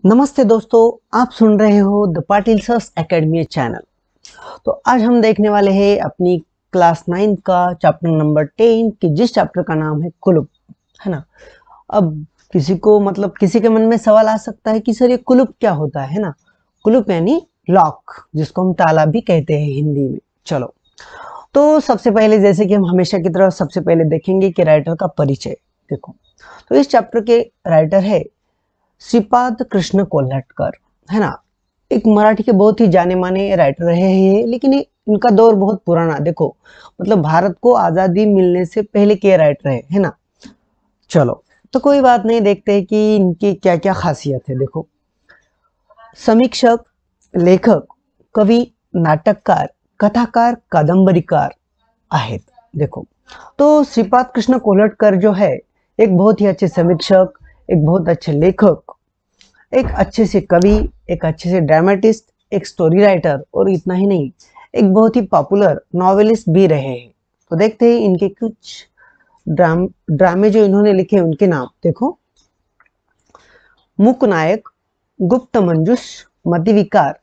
नमस्ते दोस्तों, आप सुन रहे हो the Patil sir's academy channel. तो आज हम देखने वाले हैं अपनी क्लास 9 का चैप्टर नंबर 10 की, जिस चैप्टर का नाम है कुलुप, है ना। अब किसी के मन में सवाल आ सकता है कि सर ये कुलुप क्या होता है ना। कुलुप यानी लॉक, जिसको हम ताला भी कहते हैं हिंदी में। चलो, तो सबसे पहले जैसे कि हम हमेशा की तरह सबसे पहले देखेंगे कि राइटर का परिचय। देखो, तो इस चैप्टर के राइटर है श्रीपाद कृष्ण कोल्हटकर, है ना। एक मराठी के बहुत ही जाने माने राइटर रहे हैं, लेकिन इनका दौर बहुत पुराना। देखो, मतलब भारत को आजादी मिलने से पहले के राइटर है ना। चलो, तो कोई बात नहीं, देखते हैं कि इनकी क्या क्या खासियत है। देखो, समीक्षक, लेखक, कवि, नाटककार, कथाकार, कादंबरीकार आहेत। देखो, तो श्रीपाद कृष्ण कोल्हटकर जो है एक बहुत ही अच्छे समीक्षक, एक बहुत अच्छे लेखक, एक अच्छे से कवि, एक अच्छे से ड्रामेटिस्ट, एक स्टोरी राइटर, और इतना ही नहीं, एक बहुत ही पॉपुलर नॉवेलिस्ट भी रहे हैं। तो देखते हैं इनके कुछ ड्रामे जो इन्होंने लिखे उनके नाम। देखो, मूकनायक, गुप्त मंजुष, मतिविकार,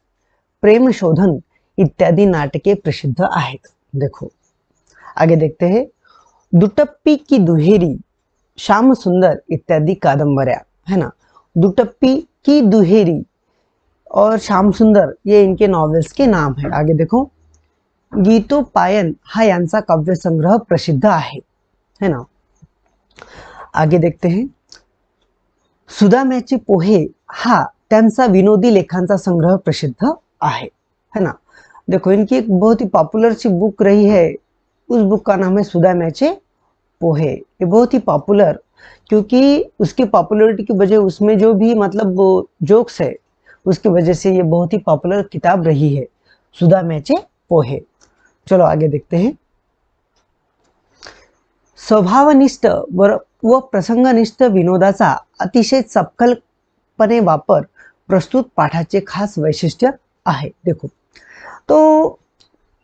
प्रेम शोधन इत्यादि नाटके प्रसिद्ध आहेत। देखो, आगे देखते हैं, दुटप्पी की दुहेरी, श्याम सुंदर इत्यादि कादंबऱ्या, है ना। दुटप्पी की दुहेरी और श्याम सुंदर ये इनके नॉवेल्स के नाम है। आगे देखो, गीतोपायन हा यांचा काव्य संग्रह प्रसिद्ध है ना। आगे देखते हैं, सुदाम्याचे पोहे हा त्यांचा विनोदी लेखांचा संग्रह प्रसिद्ध है ना। देखो, इनकी एक बहुत ही पॉपुलर सी बुक रही है, उस बुक का नाम है सुदाम्याचे पोहे। ये बहुत ही पॉपुलर, क्योंकि उसकी पॉपुलैरिटी की वजह, उसमें जो भी मतलब जोक्स है, उसकी वजह से ये बहुत ही पॉपुलर किताब रही है, सुदाम्याचे पोहे। चलो आगे देखते हैं, स्वभावनिष्ठ व प्रसंगनिष्ठ विनोदाचा अतिशय चपखलपणे वापर प्रस्तुत पाठाचे खास वैशिष्ट्य आहे। देखो, तो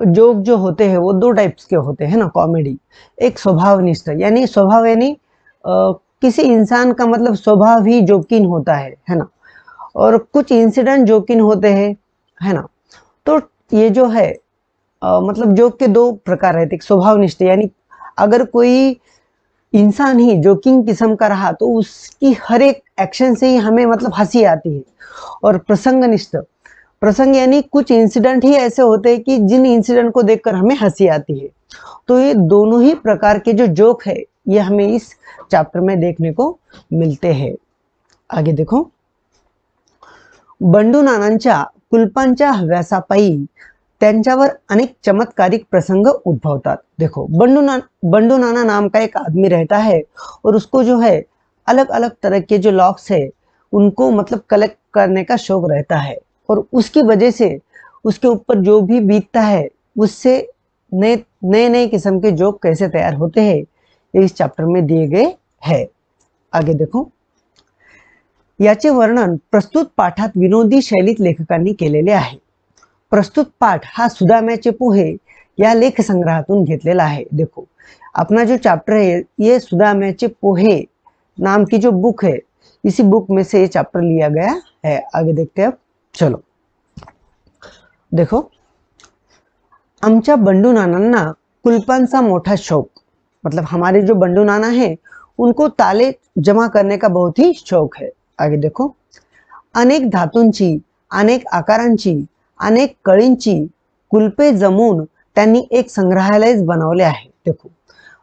जोक जो होते हैं वो दो टाइप्स के होते हैं ना, कॉमेडी। एक स्वभावनिष्ठ, यानी स्वभाव यानी किसी इंसान का मतलब स्वभाव ही जोकिन होता है ना। और कुछ इंसिडेंट जोकिन होते हैं, है ना। तो ये जो है मतलब जोक के दो प्रकार रहते। एक स्वभावनिष्ठ, यानी अगर कोई इंसान ही जोकिंग किस्म का रहा तो उसकी हर एक एक्शन से ही हमें मतलब हंसी आती है। और प्रसंगनिष्ठ, प्रसंग यानी कुछ इंसिडेंट ही ऐसे होते हैं कि जिन इंसिडेंट को देखकर हमें हंसी आती है। तो ये दोनों ही प्रकार के जो जोक है ये हमें इस चैप्टर में देखने को मिलते हैं। आगे देखो, बंडू नानांच्या कुलपांच्या हव्यासापायी त्यांच्यावर अनेक चमत्कारिक प्रसंग उद्भवतात। देखो, बंडू नाना नाम का एक आदमी रहता है, और उसको जो है अलग अलग तरह के जो लॉक्स है उनको मतलब कलेक्ट करने का शौक रहता है, और उसकी वजह से उसके ऊपर जो भी बीतता है उससे नए नए किस्म के जोक कैसे तैयार होते हैं ये इस चैप्टर में दिए गए हैं। आगे देखो, याचे वर्णन प्रस्तुत पाठात विनोदी शैलीत लेखकांनी केलेले आहे। प्रस्तुत पाठ हा सुदाम्याचे पोहे या लेख संग्रहातून घेतलेला आहे। देखो, अपना जो चैप्टर है ये सुदाम्याचे पोहे नाम की जो बुक है, इसी बुक में से ये चैप्टर लिया गया है। आगे देखते हैं अब। चलो देखो, आमच्या बंडू नानांना कुलपांचा मोठा शौक, मतलब हमारे जो बंडू नाना है उनको ताले जमा करने का बहुत ही शौक है। आगे देखो, अनेक धातूंची, अनेक आकारांची, अनेक कळींची कुलपे जमून त्यांनी एक संग्रहालय बनवले आहे। देखो,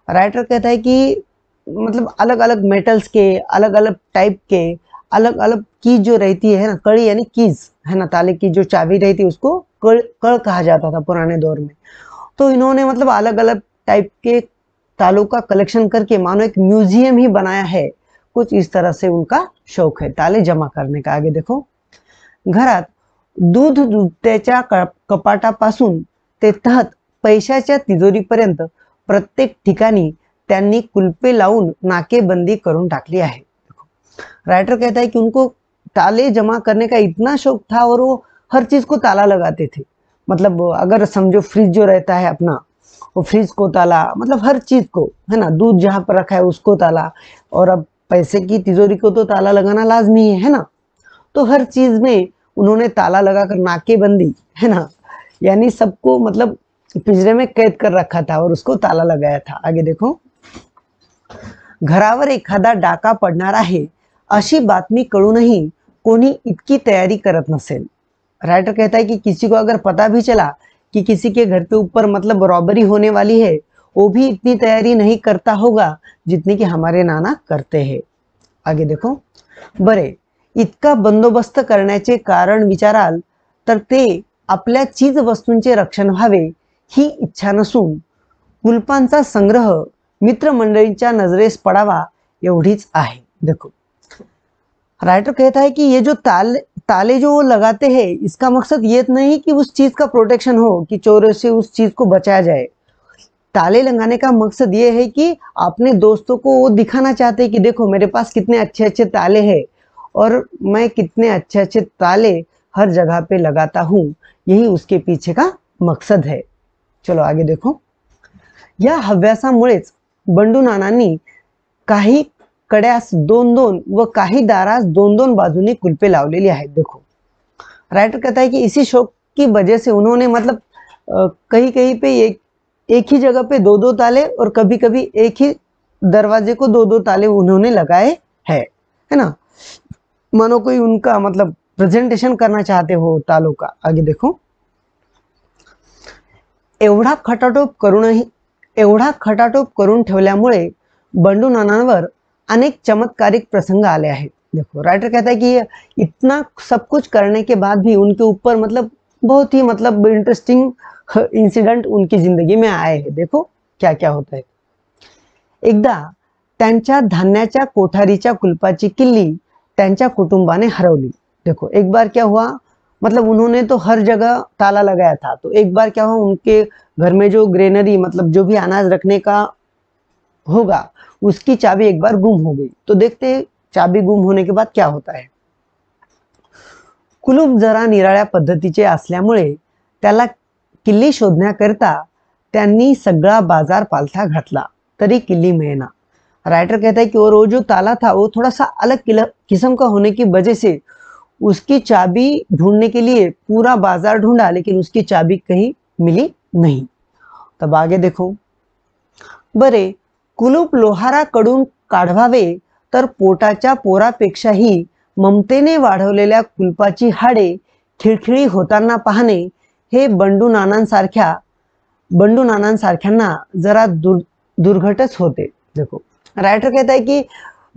राइटर कहता है कि मतलब अलग अलग मेटल्स के, अलग अलग टाइप के, अलग अलग की जो रहती है ना, कड़ी यानी कीज, है ना, ताले की जो चाबी रहती है उसको कड़ कहा जाता था पुराने दौर में। तो इन्होंने मतलब अलग अलग टाइप के तालों का कलेक्शन करके मानो एक म्यूजियम ही बनाया है। कुछ इस तरह से उनका शौक है ताले जमा करने का। आगे देखो, घरात दूध दुभत्याच्या कपाटापासून ते तहत पैशाच्या तिजोरीपर्यंत प्रत्येक ठिकाणी त्यांनी कुलपे लावून नाकेबंदी करून टाकली आहे। राइटर कहता है कि उनको ताले जमा करने का इतना शौक था, और वो हर चीज को ताला लगाते थे। मतलब अगर समझो फ्रिज जो रहता है अपना, वो फ्रिज को ताला, मतलब हर चीज को, है ना, दूध जहां पर रखा है उसको ताला, और अब पैसे की तिजोरी को तो ताला लगाना लाजमी है ना। तो हर चीज में उन्होंने ताला लगाकर नाकेबंदी, है ना, यानी सबको मतलब पिंजरे में कैद कर रखा था और उसको ताला लगाया था। आगे देखो, घरावर एखादा डाका पडणार आहे अशी बातमी कळूनही कोणी इतकी तैयारी करत नसेल। राइटर कहता है कि किसी को अगर पता भी चला कि किसी के घर के ऊपर मतलब रॉबरी होने वाली है, वो भी इतनी तैयारी नहीं करता होगा जितनी कि हमारे नाना करते हैं। आगे देखो, बरे इतका बंदोबस्त करण्याचे कारण विचाराल तर ते आपल्या चीज वस्तूंचे रक्षण व्हावे ही इच्छा नसून कुलपांचा संग्रह मित्रमंडळींच्या नजरेस पडावा एवढीच आहे। देखो, राइटर कहता है कि ये जो ताले जो वो लगाते हैं, इसका मकसद ये नहीं कि उस चीज का प्रोटेक्शन हो, कि चोरों से उस चीज को बचाया जाए। ताले लगाने का मकसद ये है कि अपने दोस्तों को वो दिखाना चाहते हैं कि देखो मेरे पास कितने अच्छे अच्छे ताले हैं और मैं कितने अच्छे अच्छे ताले हर जगह पे लगाता हूँ, यही उसके पीछे का मकसद है। चलो आगे देखो, या हव्यासामुळेच बंडू नानांनी काही कड्यास दोन दोन व काही दारास दोन दोन बाजूनी कुलपे लावलेली आहेत। देखो, राइटर कहता है कि इसी शौक की वजह से उन्होंने मतलब कहीं कहीं पे एक ही जगह पे दो दो ताले और कभी कभी एक ही दरवाजे को दो दो ताले उन्होंने लगाए है ना, मानो कोई उनका मतलब प्रेजेंटेशन करना चाहते हो तालों का। आगे देखो, एवढा खटाटोप करून ठेवल्यामुळे बंडू नानांवर अनेक चमत्कारिक प्रसंग आले हैं। देखो, राइटर कहता है कि इतना सब कुछ करने के बाद भी उनके ऊपर मतलब बहुत ही मतलब इंटरेस्टिंग इंसिडेंट उनकी जिंदगी में आए हैं। देखो क्या क्या होता है। एकदा त्यांच्या धान्याच्या कोठारीच्या कुलपाची किल्ली त्यांच्या कुटुंबाने हरवली। देखो, एक बार क्या हुआ, मतलब उन्होंने तो हर जगह ताला लगाया था, तो एक बार क्या हुआ, उनके घर में जो ग्रेनरी मतलब जो भी अनाज रखने का होगा उसकी चाबी एक बार गुम हो गई। तो देखते हैं चाबी गुम होने के बाद क्या होता है। कुलूप जरा निराळ्या पद्धतीचे असल्यामुळे त्याला किल्ली शोधण्याकरता त्यांनी सगळा बाजार पालथा घातला तरी किल्ली मिळेना। राइटर कहता है कि वो जो ताला था वो थोड़ा सा अलग किस्म का होने की वजह से उसकी चाबी ढूंढने के लिए पूरा बाजार ढूंढा, लेकिन उसकी चाबी कहीं मिली नहीं। तब आगे देखो, बरे कुलूप लोहाराकडून काढवावे तर पोटाच्या पोरापेक्षाही ममतेने वाढवलेल्या कुलपाची हाडे खिळखिळी होताना पाहणे हे बंडू नानांसारख्यांना जरा दुर्घटच होते। देखो, राइटर कहता है कि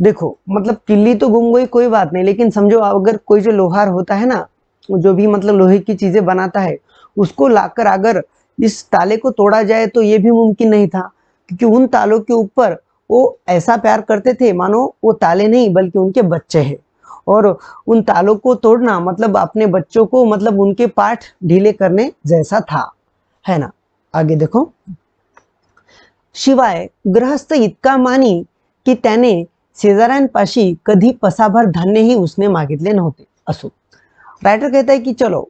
देखो मतलब किल्ली तो गुम गई कोई बात नहीं, लेकिन समझो अगर कोई जो लोहार होता है ना, जो भी मतलब लोहे की चीजें बनाता है, उसको लाकर अगर इस ताले को तोड़ा जाए तो ये भी मुमकिन नहीं था, क्योंकि उन तालों के ऊपर वो ऐसा प्यार करते थे मानो वो ताले नहीं बल्कि उनके बच्चे हैं, और उन तालों को तोड़ना मतलब अपने बच्चों को मतलब उनके पाठ ढीले करने जैसा था, है ना। आगे देखो, शिवाय गृहस्थ इतका मानी की त्याने शेजाऱ्यांपाशी कधी पसाभर धान्यही उसने मागितले नव्हते। असो, राइटर कहता है कि चलो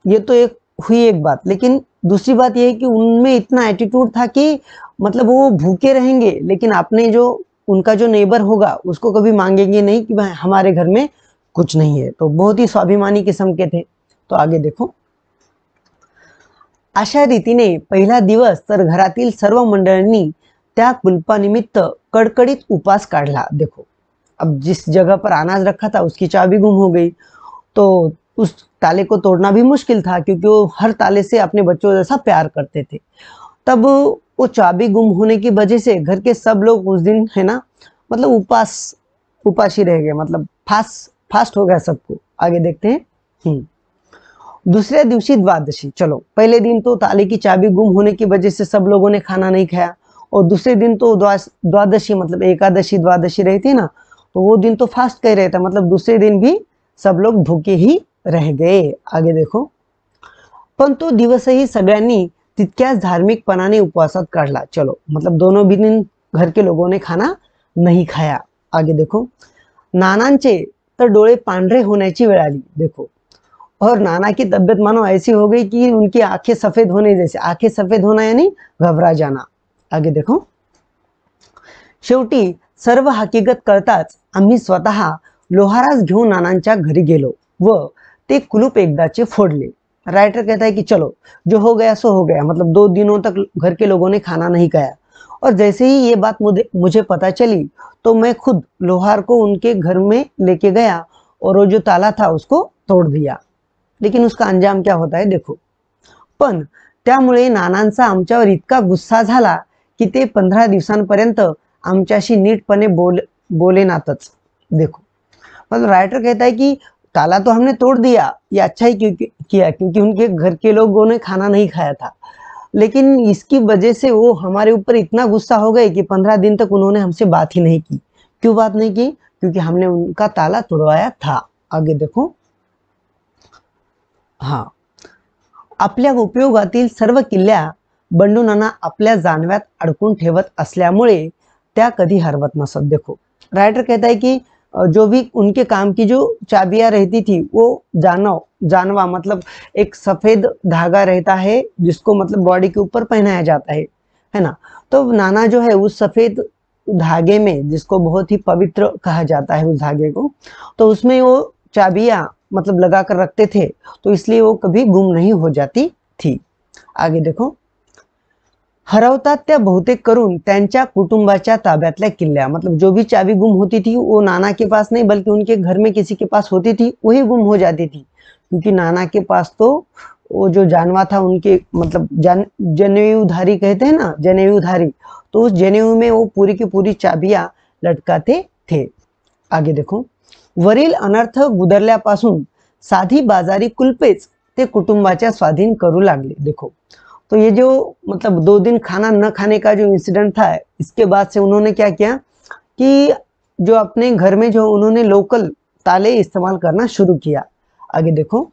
ये तो एक हुई एक बात, लेकिन दूसरी बात यह है कि उनमें इतना एटीट्यूड था कि मतलब वो भूखे रहेंगे लेकिन अपने जो उनका जो नेबर होगा उसको कभी मांगेंगे नहीं कि भाई हमारे घर में कुछ नहीं है। तो बहुत ही स्वाभिमानी किस्म के थे। तो आगे देखो, अशा रीतीने पहिला दिवस तर घरातील सर्व मंडळींनी त्या कुलपानिमित्त कडकडीत उपास काढला। देखो, अब जिस जगह पर अनाज रखा था उसकी चाबी गुम हो गई, तो उस ताले को तोड़ना भी मुश्किल था क्योंकि वो हर ताले से अपने बच्चों जैसा प्यार करते थे। तब वो चाबी गुम होने की वजह से घर के सब लोग उस दिन है ना मतलब उपासी रह गए, मतलब फास्ट हो गया सबको। आगे देखते हैं। दूसरे दिवशी द्वादशी। चलो, पहले दिन तो ताले की चाबी गुम होने की वजह से सब लोगों ने खाना नहीं खाया, और दूसरे दिन तो द्वादशी मतलब एकादशी द्वादशी रहती ना, तो वो दिन तो फास्ट का ही रहता, मतलब दूसरे दिन भी सब लोग भूखे ही रह गए। आगे देखो, पण तो दिवसही सगळ्यांनी तितक्याच धार्मिकपणाने उपवासात काढला। चलो, मतलब दोनों भी दिन घर के लोगों ने खाना नहीं खाया। आगे देखो, नानांचे तर डोळे पांढरे होण्याची वेळ आली। देखो, और नाना की तबीयत मानो ऐसी हो गई कि उनकी आंखें सफेद होने जैसे, आंखें सफेद होना यानी घबरा जाना। आगे देखो, शेवटी सर्व हकीकत कळताच आम्ही स्वतः लोहारास घेऊन नानांच्या घरी गेलो। व ते कुलूप एकदाचे फोड़ले। राइटर कहता है कि चलो जो हो गया सो हो गया, मतलब 2 दिनों तक घर के लोगों ने खाना नहीं खाया, और जैसे ही ये बात मुझे पता चली तो मैं खुद लोहार को उनके घर में लेके गया और वो जो ताला था उसको तोड़ दिया। लेकिन उसका अंजाम क्या होता है देखो। पण त्यामुळे नानांचा आमच्यावर इतका गुस्सा झाला की ते 15 दिवसांपर्यंत आमच्याशी नीटपणे बोलेनातच। देखो, मतलब राइटर कहता है कि ताला तो हमने तोड़ दिया, ये अच्छा ही किया क्योंकि उनके घर के लोगों ने खाना नहीं खाया था, लेकिन इसकी वजह से वो हमारे ऊपर इतना गुस्सा हो गए कि 15 दिन तक उन्होंने हमसे बात ही नहीं की। क्यों बात नहीं की? क्योंकि हमने उनका ताला तोड़वाया था। आगे देखो। हाँ, आपल्या उपयोगातील सर्व किल्ल्या बंडू नाना आपल्या जानव्यात अडकून ठेवत असल्यामुळे त्या कधी हरवत नसत। देखो, राइटर कहता है कि जो भी उनके काम की जो चाबियां रहती थी वो जानवा मतलब एक सफेद धागा रहता है जिसको मतलब बॉडी के ऊपर पहनाया जाता है ना। तो नाना जो है उस सफेद धागे में, जिसको बहुत ही पवित्र कहा जाता है उस धागे को, तो उसमें वो चाबियां मतलब लगा कर रखते थे, तो इसलिए वो कभी गुम नहीं हो जाती थी। आगे देखो। हरवतात त्या बहुतेक करून त्यांच्या कुटुंबाच्या ताब्यातल्या किल्ल्या, मतलब जो भी चाबी गुम होती थी वो नाना के पास नहीं बल्कि उनके घर में किसी के पास होती थी, वही गुम हो जाती थी, क्योंकि नाना के पास तो वो जो जानवा था उनके मतलब जनेऊधारी कहते हैं ना, जनेऊधारी, तो उस जनेऊ में वो पूरी की पूरी चाबियां लटकाते थे। आगे देखो। वरील अनर्थ गुदरल्यापासून साधी बाजारी कुलपेच ते कुटुंबाच्या स्वाधीन करू लागले। देखो, तो ये जो मतलब 2 दिन खाना न खाने का जो इंसिडेंट था, इसके बाद से उन्होंने क्या किया कि जो अपने घर में जो उन्होंने लोकल ताले इस्तेमाल करना शुरू किया। आगे देखो।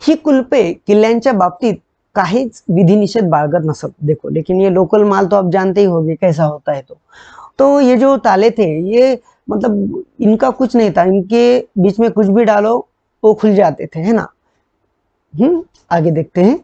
ही कुलपे किल्ल्यांच्या बाबतीत काहीच विधिनिषेध बाळगत नसत। देखो, लेकिन ये लोकल माल तो आप जानते ही होंगे कैसा होता है। तो ये जो ताले थे ये मतलब इनका कुछ नहीं था, इनके बीच में कुछ भी डालो वो खुल जाते थे, है ना। आगे देखते हैं।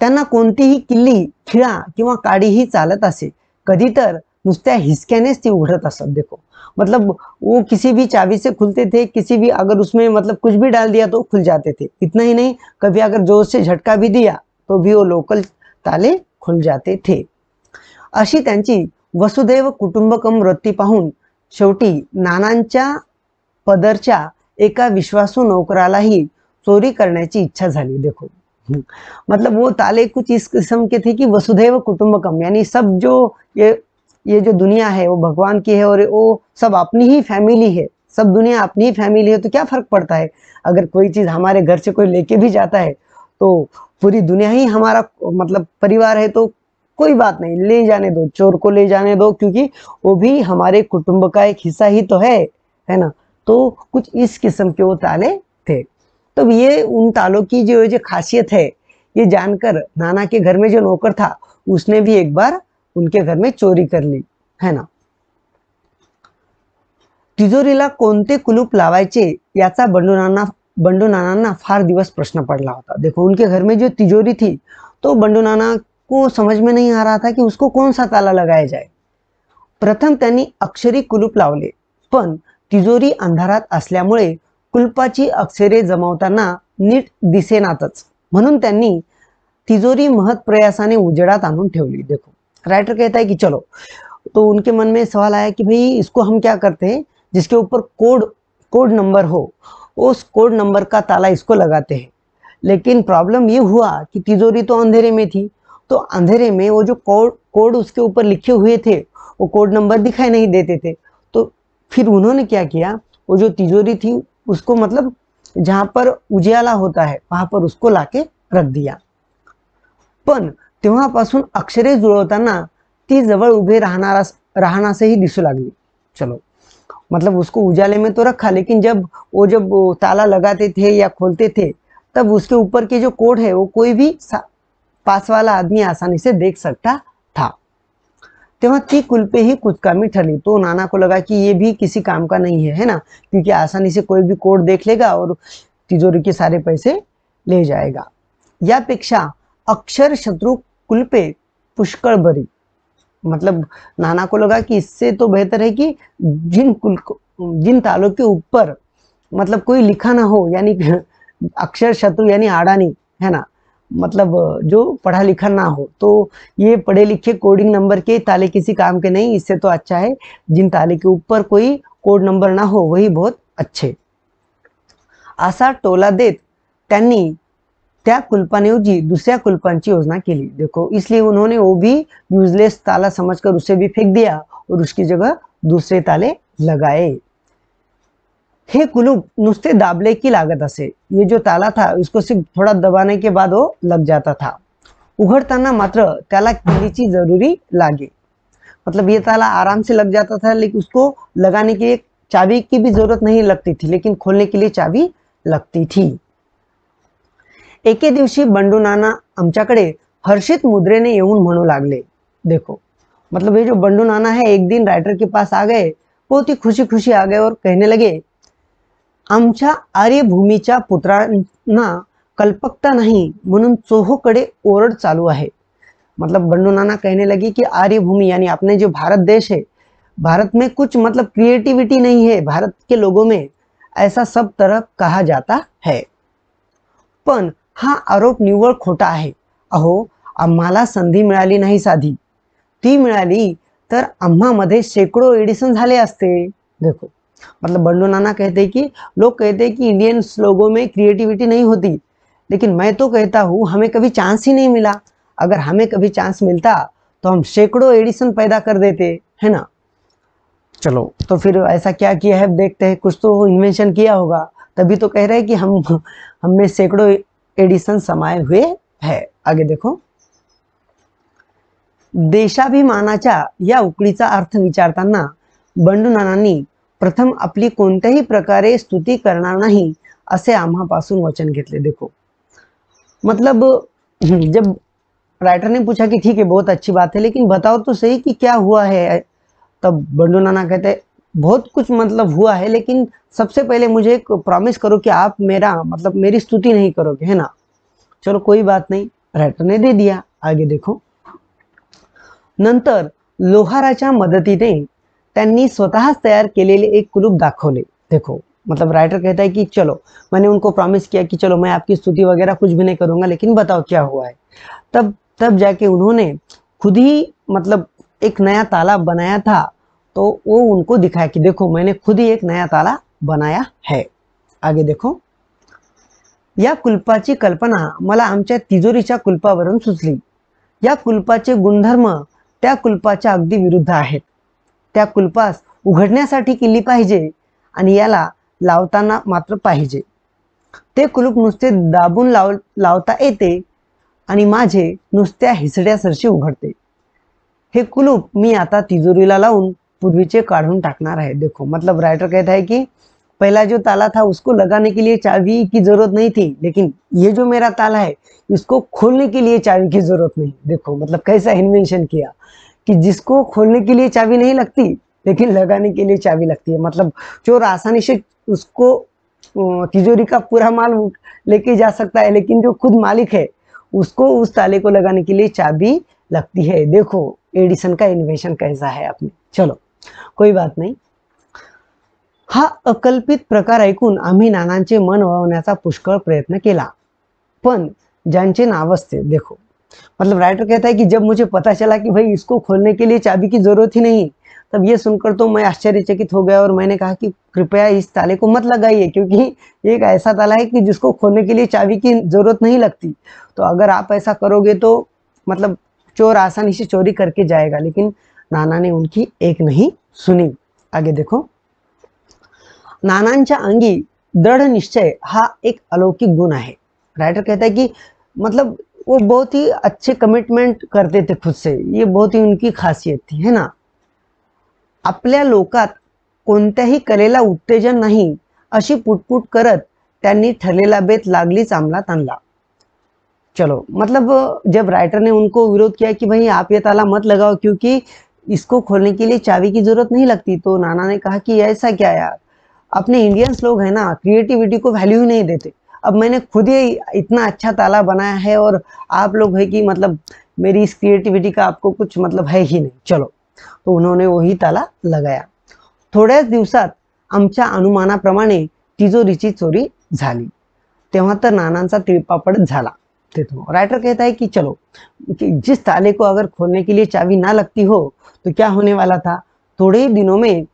त्यांना कोणतीही किल्ली, खिळा किंवा काडीही चालत असे, कधी तर नुसत्या हिसक्यानेच ती उघडत असत। देखो, मतलब वो किसी भी चाबी से खुलते थे, किसी भी अगर उसमें मतलब कुछ भी डाल दिया तो खुल जाते थे। इतना ही नहीं, कभी अगर जोर से झटका भी दिया तो भी वो लोकल ताले खुल जाते थे। अशी त्यांची वसुदैव कुटुंबकम वृत्ती पाहून शेवटी नानांच्या पदरच्या एका विश्वासू नौकरालाही चोरी करण्याची इच्छा झाली। देखो, मतलब वो ताले कुछ इस किस्म के थे कि वसुधैव कुटुंबकम, यानी सब जो ये जो दुनिया है वो भगवान की है और वो सब अपनी ही फैमिली है, सब दुनिया अपनी ही फैमिली है, तो क्या फर्क पड़ता है अगर कोई चीज हमारे घर से कोई लेके भी जाता है तो पूरी दुनिया ही हमारा मतलब परिवार है, तो कोई बात नहीं, ले जाने दो, चोर को ले जाने दो, क्योंकि वो भी हमारे कुटुंब का एक हिस्सा ही तो है ना। तो कुछ इस किस्म के वो ताले थे। तो ये उन तालों की जो खासियत है ये जानकर नाना के घर में जो नौकर था उसने भी एक बार उनके घर में चोरी कर ली, है ना। तिजोरीला कोणते कुलूप लावायचे याचा बंडू नानांना फार दिवस प्रश्न पडला होता। देखो, उनके घर में जो तिजोरी थी तो बंडू नाना को समझ में नहीं आ रहा था कि उसको कौन सा ताला लगाया जाए। प्रथम त्यांनी अक्षरी कुलूप लावले, पण तिजोरी अंधारात असल्यामुळे कुलपाची अक्षरे जमवताना नीट दिसेनातच, म्हणून त्यांनी तिजोरी महत प्रयासाने उजेडात आणून ठेवली। देखो, राइटर कहता है कि चलो, तो उनके मन में सवाल आया कि भाई इसको हम क्या करते हैं, जिसके ऊपर कोड नंबर हो, उस कोड नंबर का ताला इसको लगाते हैं। लेकिन प्रॉब्लम ये हुआ कि तिजोरी तो अंधेरे में थी, तो अंधेरे में वो जो कोड उसके ऊपर लिखे हुए थे वो कोड नंबर दिखाई नहीं देते थे। तो फिर उन्होंने क्या किया, वो जो तिजोरी थी उसको मतलब जहां पर उजियाला होता है वहां पर उसको लाके रख दिया। पण तेव्हापासून अक्षरे जुळवताना ती जवळ उभे राहण्यासही दिसू लागली। चलो, मतलब उसको उजाले में तो रखा, लेकिन जब वो ताला लगाते थे या खोलते थे तब उसके ऊपर के जो कोड है वो कोई भी पास वाला आदमी आसानी से देख सकता था। तेव्हा ती कुलपे ही कुचकामी ठरली। तो नाना को लगा कि ये भी किसी काम का नहीं है ना, क्योंकि आसानी से कोई भी कोड देख लेगा और तिजोरी के सारे पैसे ले जाएगा। यापेक्षा अक्षर शत्रु कुलपे पुष्कळ बरी, मतलब नाना को लगा कि इससे तो बेहतर है कि जिन तालों के ऊपर मतलब कोई लिखा ना हो, यानी अक्षर शत्रु यानी आड़ा नहीं, है ना, मतलब जो पढ़ा लिखा ना हो, तो ये पढ़े लिखे कोडिंग नंबर के ताले किसी काम के नहीं। इससे तो अच्छा है जिन ताले के ऊपर कोई कोड नंबर ना हो वही बहुत अच्छे। असा टोला देत त्यांनी त्या कुलपाऐवजी दुसऱ्या कुलपांची योजना केली। देखो, इसलिए उन्होंने वो भी यूजलेस ताला समझकर उसे भी फेंक दिया और उसकी जगह दूसरे ताले लगाए। हे कुलूप नुसते दाबले की लागत असे, ये जो ताला था उसको सिर्फ थोड़ा दबाने के बाद वो लग जाता था, उघडताना मात्र त्याला किल्लीची जरूरी लागे। मतलब ये ताला आराम से लग जाता था, लेकिन उसको लगाने के लिए चाबी की भी जरूरत नहीं लगती थी, लेकिन खोलने के लिए चाबी लगती थी। एके दिवशी बंडू नाना आमच्याकडे हर्षित मुद्रेने येऊन म्हणू लागले। देखो, मतलब ये जो बंडू नाना है एक दिन राइटर के पास आ गए, बहुत ही खुशी खुशी आ गए और कहने लगे, आमच्या आर्यभूमीच्या पुत्रांना कल्पकता नहीं म्हणून चोहोकडे ओरड चालू आहे। मतलब बंडू नाना कहने लगी कि आर्यभूमि यानी अपने जो भारत देश है, भारत में कुछ मतलब क्रिएटिविटी नहीं है भारत के लोगों में, ऐसा सब तरफ कहा जाता है। पण हा आरोप निव्वळ खोटा आहे। अहो, आम्हाला संधी मिळाली नाही साधी, ती मिळाली तर आम्हामध्ये शेकडो एडिशन झाले असते। देखो, मतलब बंडू नाना कहते कि लोग कहते कि इंडियंस लोगों में क्रिएटिविटी नहीं होती, लेकिन मैं तो कहता हूँ हमें कभी चांस ही नहीं मिला। अगर हमें कभी चांस मिलता तो हम शेकडो एडिशन पैदा कर देते, है ना। चलो, तो फिर ऐसा क्या किया है देखते हैं, कुछ तो इन्वेंशन किया होगा, तभी तो कह रहे हैं कि हम में सैकड़ों एडिशन समाये हुए है। आगे देखो, देशाभिमानाच्या या उकडीचा अर्थ विचारताना बंडू नानांनी प्रथम आपली कोणत्याही प्रकारे स्तुती करणार नाही असे आम्हापासून वचन घेतले। देखो, मतलब जब राइटर ने पूछा कि ठीक है बहुत अच्छी बात है, लेकिन बताओ तो सही कि क्या हुआ है, तब बंडू नाना कहते बहुत कुछ मतलब हुआ है, लेकिन सबसे पहले मुझे एक प्रॉमिस करो कि आप मेरा मतलब मेरी स्तुति नहीं करोगे, है ना। चलो कोई बात नहीं, राइटर ने दे दिया। आगे देखो, नंतर लोहाराच्या मदतीने त्यांनी स्वतःच तयार केलेले एक कुलूप दाखवले। देखो, मतलब राइटर कहता है कि चलो मैंने उनको प्रॉमिस किया कि चलो मैं आपकी स्तुति वगैरह कुछ भी नहीं करूंगा, लेकिन बताओ क्या हुआ है। तब जाके उन्होंने खुद ही मतलब एक नया ताला बनाया था, तो वो उनको दिखाया कि देखो मैंने खुद ही एक नया ताला बनाया है। आगे देखो, या कुलपाची कल्पना मला आमच्या तिजोरीच्या कुलपावरून सुचली। या कुलपाचे गुणधर्म त्या कुलपाच्या अगदी विरुद्ध आहेत। त्या कुलपास उघडण्यासाठी किल्ली पाहिजे आणि याला लावताना मात्र पाहिजे। ते कुलूप नुसते दाबून लावता येते आणि माझे नुसत्या हिसड्यासरशी उघडते। हे कुलूप मी आता तिजोरीला लावून पूर्वीचे काढून टाकणार है। देखो, मतलब राइटर कहता है कि पहला जो ताला था उसको लगाने के लिए चाबी की जरूरत नहीं थी, लेकिन ये जो मेरा ताला है इसको खोलने के लिए चाबी की जरूरत नहीं। देखो, मतलब कैसा इन्वेंशन किया कि जिसको खोलने के लिए चाबी नहीं लगती, लेकिन लगाने के लिए चाबी लगती है। मतलब चोर आसानी से उसको तिजोरी का पूरा माल लेके जा सकता है, लेकिन जो खुद मालिक है उसको उस ताले को लगाने के लिए चाबी लगती है। देखो एडिसन का इन्वेंशन कैसा है आपने। चलो कोई बात नहीं। हा अकल्पित प्रकार ऐकून आम्ही नानांचे मन वळवण्याचा पुष्कळ प्रयत्न केला, पण ज्यांचे नावच थे। देखो, मतलब राइटर कहता है कि जब मुझे पता चला कि भाई इसको खोलने के लिए चाबी की जरूरत ही नहीं, तब ये सुनकर तो मैं आश्चर्यचकित हो गया और मैंने कहा कि कृपया इस ताले को मत लगाइए, क्योंकि एक ऐसा ताला है कि जिसको खोलने के लिए चाबी की जरूरत नहीं लगती। तो अगर आप ऐसा करोगे तो मतलब चोर आसानी से चोरी करके जाएगा। लेकिन नाना ने उनकी एक नहीं सुनी। आगे देखो, नानांच्या अंगी दृढ़ निश्चय हा एक अलौकिक गुण आहे। राइटर कहता है कि मतलब वो बहुत ही अच्छे कमिटमेंट करते थे खुद से, ये बहुत ही उनकी खासियत थी, है ना। आपल्या लोकात कोणत्याही कलेला उत्तेजन नाही अशी पुटपुट करत त्यांनी ठरलेला बेत लागलीच अंमलात आणला। चलो, मतलब जब राइटर ने उनको विरोध किया कि भाई आप ये ताला मत लगाओ क्योंकि इसको खोलने के लिए चाबी की जरूरत नहीं लगती, तो नाना ने कहा कि ऐसा क्या यार, अपने इंडियंस लोग हैं ना क्रिएटिविटी को वैल्यू ही नहीं देते। अब मैंने खुद ही इतना अच्छा ताला बनाया है और आप लोग है कि मतलब मेरी इस क्रिएटिविटी का आपको कुछ मतलब है ही नहीं। चलो, तो उन्होंने वही ताला लगाया। थोड्याच दिवसात आमच्या अनुमानाप्रमाणे तिजोरीची चोरी झाली। तेव्हा तर नानांचा तिळपापड़ झाला। देखो राइटर कहता है कि चलो कि जिस ताले को अगर खोलने के लिए चाबी ना लगती हो तो क्या होने वाला था, थोड़े ही दिनों में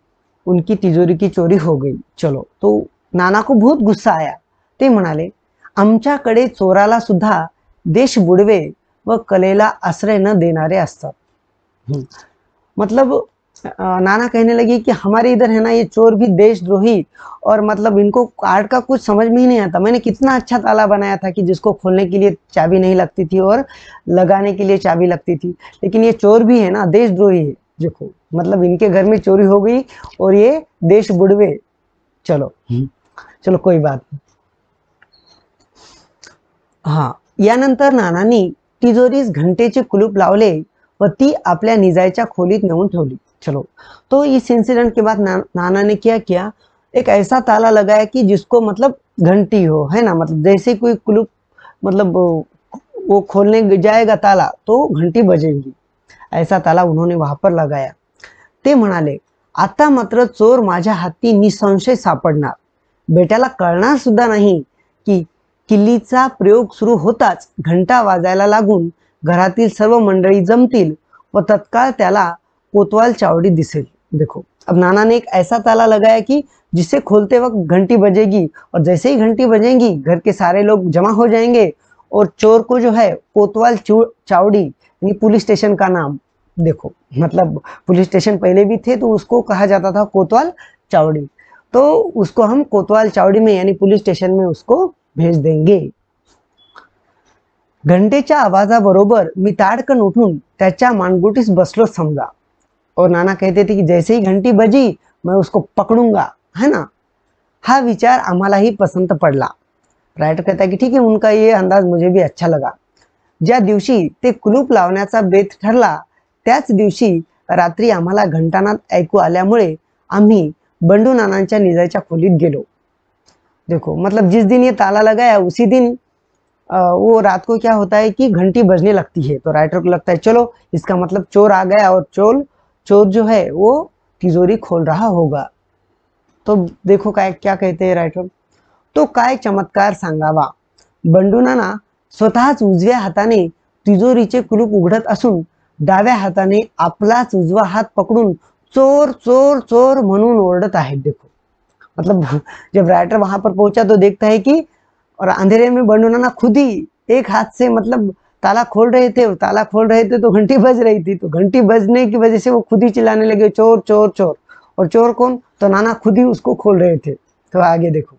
उनकी तिजोरी की चोरी हो गई। चलो तो नाना को बहुत गुस्सा आया। ते म्हणाले, आमच्याकडे चोराला सुद्धा देश बुडवे व कलेला आश्रय न देणारे असतात। मतलब नाना कहने लगे कि हमारे इधर है ना ये चोर भी देशद्रोही, और मतलब इनको आर्ट का कुछ समझ में ही नहीं आता। मैंने कितना अच्छा ताला बनाया था कि जिसको खोलने के लिए चाबी नहीं लगती थी और लगाने के लिए चाबी लगती थी, लेकिन ये चोर भी है ना देशद्रोही है। देखो मतलब इनके घर में चोरी हो गई और ये देश बुडवे। चलो चलो कोई बात नहीं। हा यानंतर नानांनी तिजोरीस घंटेचे कुलूप लावले व ती आपल्या निजायच्या खोलीत नेऊन ठेवली। चलो तो इस इंसिडेंट के बाद नाना ने क्या किया, एक ऐसा ताला लगाया कि जिसको मतलब घंटी हो, है ना, मतलब जैसे कोई कुलूप मतलब वो खोलने जाएगा ताला तो घंटी बजेगी, ऐसा ताला उन्होंने वहां पर लगाया। ते म्हणाले, आता मात्र चोर माझ्या हाती निसंशय सापडणार। बेट्याला कळणार सुद्धा नाही की किल्लीचा प्रयोग सुरू होताच घंटा वाजायला लागून घरातील सर्व मंडळी जमतील व तत्काळ त्याला कोतवाल चावड़ी दिसेल। देखो अब नाना ने एक ऐसा ताला लगाया कि जिसे खोलते वक्त घंटी बजेगी, और जैसे ही घंटी बजेगी घर के सारे लोग जमा हो जाएंगे और चोर को जो है कोतवाल चावड़ी यानी पुलिस स्टेशन का नाम, देखो मतलब पुलिस स्टेशन पहले भी थे तो उसको कहा जाता था कोतवाल चावड़ी, तो उसको हम कोतवाल चावड़ी में यानी पुलिस स्टेशन में उसको भेज देंगे। घंटेच्या आवाजाबरोबर मी ताडकन उठून त्याच्या मानगुटीस बसलो समजा। और नाना कहते थे कि जैसे ही घंटी बजी मैं उसको पकड़ूंगा, है ना। हा विचार आम्हाला ही पसंत पडला। राइटर कहता है कि ठीक है, उनका ये अंदाज मुझे भी अच्छा लगा। ज्या दिवशी ते कुलूप लावण्याचा बेत ठरला त्याच दिवशी रात्री आम्हाला घंटानाद ऐकू आल्यामुळे आम्ही बंडू नानांच्या निजायच्या खोलीत गेलो। देखो मतलब जिस दिन ये ताला लगाया उसी दिन वो रात को क्या होता है कि घंटी बजने लगती है, तो राइटर को लगता है चलो इसका मतलब चोर आ गया और चोर जो है वो तिजोरी खोल रहा होगा। तो देखो क्या कहते हैं राइटर, तो काय चमत्कार सांगावा, बंडू नाना स्वतःच उजव्या हाताने तिजोरीचे कुलूप उघडत असून डाव्या हाताने आपलाच उजवा हात पकडून चोर चोर चोर म्हणून ओरडत आहेत। देखो मतलब जब राइटर वहां पर पहुंचा तो देखता है कि और अंधेरे में बंडू नाना खुद ही एक हाथ से मतलब ताला खोल रहे थे, ताला खोल रहे थे तो घंटी बज रही थी, तो घंटी बजने की वजह से वो खुद ही चिल्लाने लगे चोर चोर चोर। और चोर कौन, तो नाना खुद ही उसको खोल रहे थे। तो आगे देखो।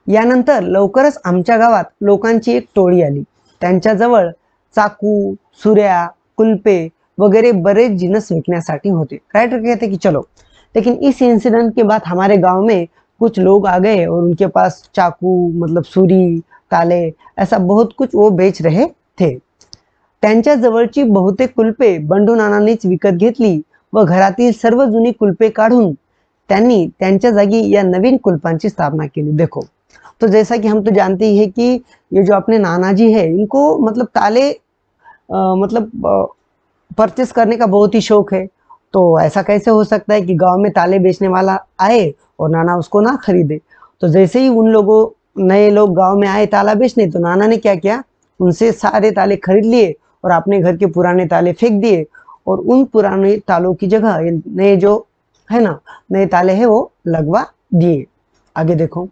यानंतर लवकरच आमच्या गावात लोकांची एक टोळी आली। त्यांच्याजवळ चाकू, सुऱ्या, कुलपे वगैरह बड़े जिनस विकण्यासाठी होते। राइटर कहते कि चलो, लेकिन इस इंसिडेंट के बाद हमारे गांव में कुछ लोग आ गए और उनके पास चाकू मतलब सुरी, ताले, ऐसा बहुत कुछ वो बेच रहे थे। त्यांच्या जवळची बहुतेक कुलपे बंडू नानांनीच विकत घेतली व घरातील सर्व जुनी कुलपे काढून त्यांनी त्यांच्या जागी या नवीन कुलपांची स्थापना केली। देखो तो जैसा कि हम तो जानते ही है कि ये जो अपने नाना जी है इनको मतलब ताले परचेस करने का बहुत ही शौक है। तो ऐसा कैसे हो सकता है कि गांव में ताले बेचने वाला आए और नाना उसको ना खरीदे। तो जैसे ही उन लोगों नए लोग गांव में आए ताला बेचने, तो नाना ने क्या किया, उनसे सारे ताले खरीद लिए और अपने घर के पुराने ताले फेंक दिए और उन पुराने तालों की जगह नए जो है ना नए ताले हैं वो लगवा दिए। आगे देखो,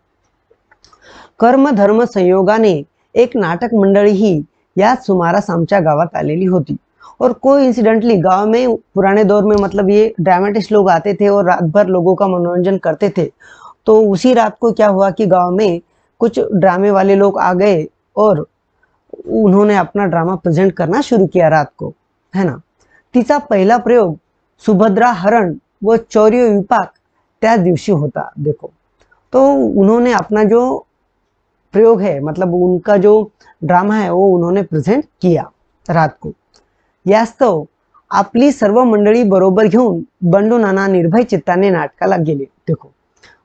कर्म धर्म संयोगाने एक नाटक मंडळी ही याच सुमारास आमच्या गावात आलेली होती। और कोइंसिडेंटली गांव में पुराने दौर में मतलब ये ड्रामेटिस्ट लोग आते थे और रात भर लोगों का मनोरंजन करते थे। तो उसी रात को क्या हुआ कि गांव में कुछ ड्रामे वाले लोग आ गए और उन्होंने अपना ड्रामा प्रेजेंट करना शुरू किया रात को, है ना। तिचा पहिला प्रयोग सुभद्रा हरण व चौर्य विपाक त्याच दिवशी होता। देखो तो उन्होंने अपना जो प्रयोग है मतलब उनका जो ड्रामा है वो उन्होंने प्रेजेंट किया रात को। यास्तव आपली सर्व मंडळी बरोबर घेऊन बंडू नाना निर्भय चित्ताने नाटकाला गेले। देखो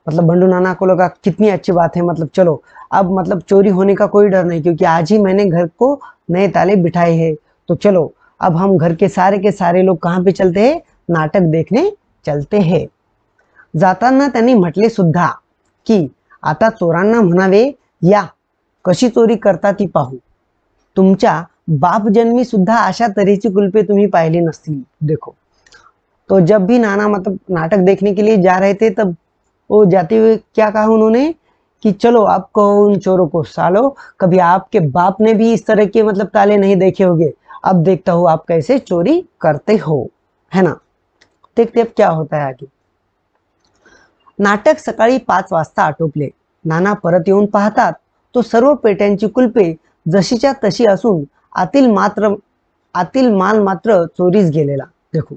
मतलब बंडू नाना को लगा कितनी अच्छी बात है, मतलब चलो अब मतलब चोरी होने का कोई डर नहीं, क्योंकि आज ही मैंने घर को नए ताले बिठाए हैं। तो चलो अब हम घर के सारे लोग कहाँ पे चलते हैं, नाटक देखने चलते हैं। जाताना त्यांनी म्हटले सुद्धा की आता चोरांना म्हणावे, या कशी चोरी करता ती पाहू. तुमच्या बाप जन्मी सुद्धा अशा तऱ्हेची कुलपे तुम्ही पाहिली नसतील. देखो, तो जब भी नाना मतलब नाटक देखने के लिए जा रहे थे, तब वो जाते हुए क्या कहा उन्होंने कि चलो आप कहो उन चोरों को, सालो कभी आपके बाप ने भी इस तरह के मतलब ताले नहीं देखे होंगे, अब देखता हूं आप कैसे चोरी करते हो, है ना. देखते अब क्या होता है आगे. नाटक सकाळी 5 वाजता आटोपले. नाना परत येऊन पाहतात तो सर्व पेट्यांची कुलपे जशीच्या तशी असून आतील माल मात्र चोरीस गेलेला. देखो,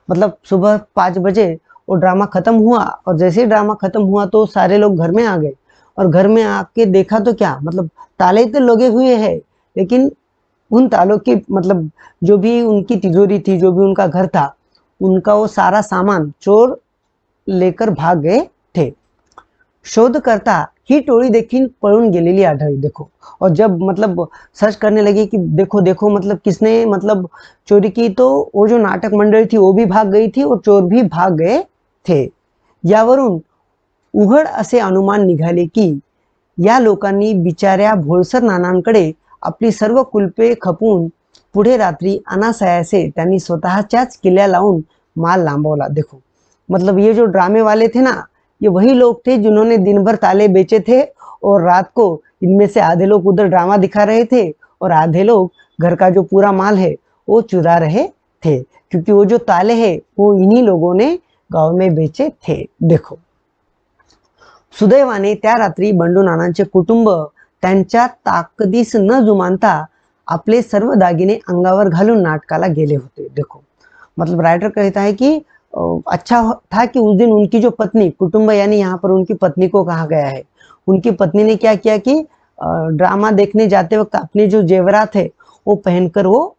मतलब सुबह 5 बजे वो ड्रामा खत्म हुआ और जैसे ही ड्रामा खत्म हुआ तो सारे लोग घर में आ गए और घर में आके देखा तो क्या, मतलब ताले तो लगे हुए हैं, लेकिन उन तालों की मतलब जो भी उनकी तिजोरी थी, जो भी उनका घर था, उनका वो सारा सामान चोर लेकर भाग गए थे. शोधकर्ता ही टोळी देखील पळून गेलेली आढळली. देखो, और जब मतलब सर्च करने लगे कि देखो देखो मतलब किसने मतलब चोरी की, तो वो जो नाटक मंडळी थी वो भी भाग गई थी और चोर भी भाग गए थे. यावरून उघड असे अनुमान निघाले की या लोकांनी बिचाऱ्या भोळसर नानांकडे आपली सर्व कुलपे खपवून पुढे रात्री अनासायासे त्यांनी स्वतःच्याच किल्ल्या लावून माल लांबवला. देखो, मतलब ये जो ड्रामे वाले थे ना, ये वही लोग थे जिन्होंने दिन भर ताले बेचे थे और रात को इनमें से आधे लोग उधर ड्रामा दिखा रहे थे और आधे लोग घर का जो पूरा माल है वो चुरा रहे थे, क्योंकि वो जो ताले हैं वो इन्हीं लोगों ने गांव में बेचे थे. देखो, सुदैवाने त्या रात्री बंडू नानांचे कुटुंब त्यांच्या ताकदीस न जुमानता आपले सर्व दागिने अंगावर घालून नाटकाला गेले होते. देखो, मतलब राइटर कहता है कि अच्छा था कि उस दिन उनकी जो पत्नी, कुटुंब यानी यहाँ पर उनकी पत्नी को कहा गया है, उनकी पत्नी ने क्या किया कि ड्रामा देखने जाते वक्त अपने जो जेवरात है वो पहनकर वो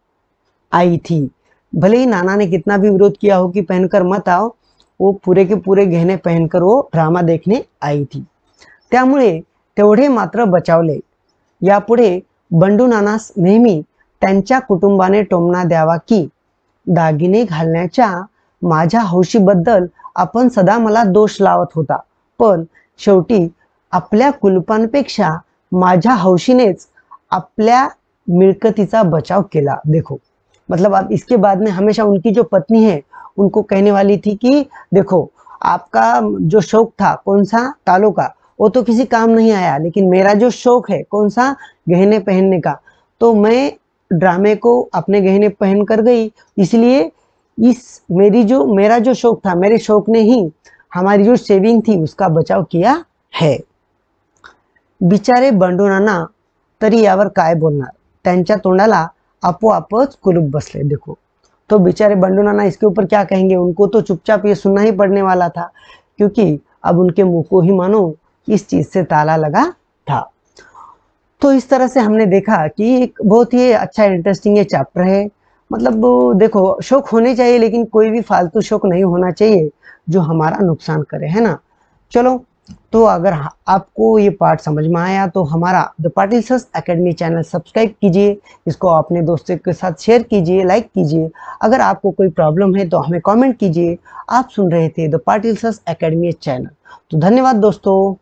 आई थी. भले ही नाना ने कितना भी विरोध किया हो कि पहनकर मत आओ, वो पूरे के पूरे गहने पहनकर वो ड्रामा देखने आई थी. त्यामुळे तेवढे मात्र बचावले. यापुढे बंडू नानास नेहमी त्यांच्या कुटुंबाने टोमणा द्यावा की दागिने घालण्याच्या माझ्या हौशीबद्दल आपण सदा मला दोष लावत होता, पण शेवटी आपल्या कुलपांपेक्षा माझ्या हौशीनेच आपल्या मिळकतीचा बचाव केला. देखो, मतलब अब इसके बाद में हमेशा उनकी जो पत्नी है उनको कहने वाली थी कि देखो, आपका जो शौक था कौन सा, तालों का, वो तो किसी काम नहीं आया, लेकिन मेरा जो शौक है कौन सा, गहने पहनने का, तो मैं ड्रामे को अपने गहने पहन कर गई, इसलिए मेरा जो शौक था, मेरे शौक ने ही हमारी जो सेविंग थी उसका बचाव किया है. बिचारे बंडू नाना तरी यावर काय बोलणार, त्यांच्या तोंडाला आपोआपच कुलूप बसले. देखो, तो बेचारे बंडू नाना इसके ऊपर क्या कहेंगे, उनको तो चुपचाप ये सुनना ही पड़ने वाला था, क्योंकि अब उनके मुंह को ही मानो इस चीज से ताला लगा था. तो इस तरह से हमने देखा कि एक बहुत ही अच्छा इंटरेस्टिंग ये चैप्टर है. मतलब देखो, शौक होने चाहिए लेकिन कोई भी फालतू शौक नहीं होना चाहिए जो हमारा नुकसान करे, है ना. चलो, तो अगर आपको ये पार्ट समझ में आया तो हमारा the Patil sir's academy channel subscribe कीजिए, इसको अपने दोस्तों के साथ शेयर कीजिए, लाइक कीजिए. अगर आपको कोई प्रॉब्लम है तो हमें कमेंट कीजिए. आप सुन रहे थे the Patil sir's academy channel. तो धन्यवाद दोस्तों.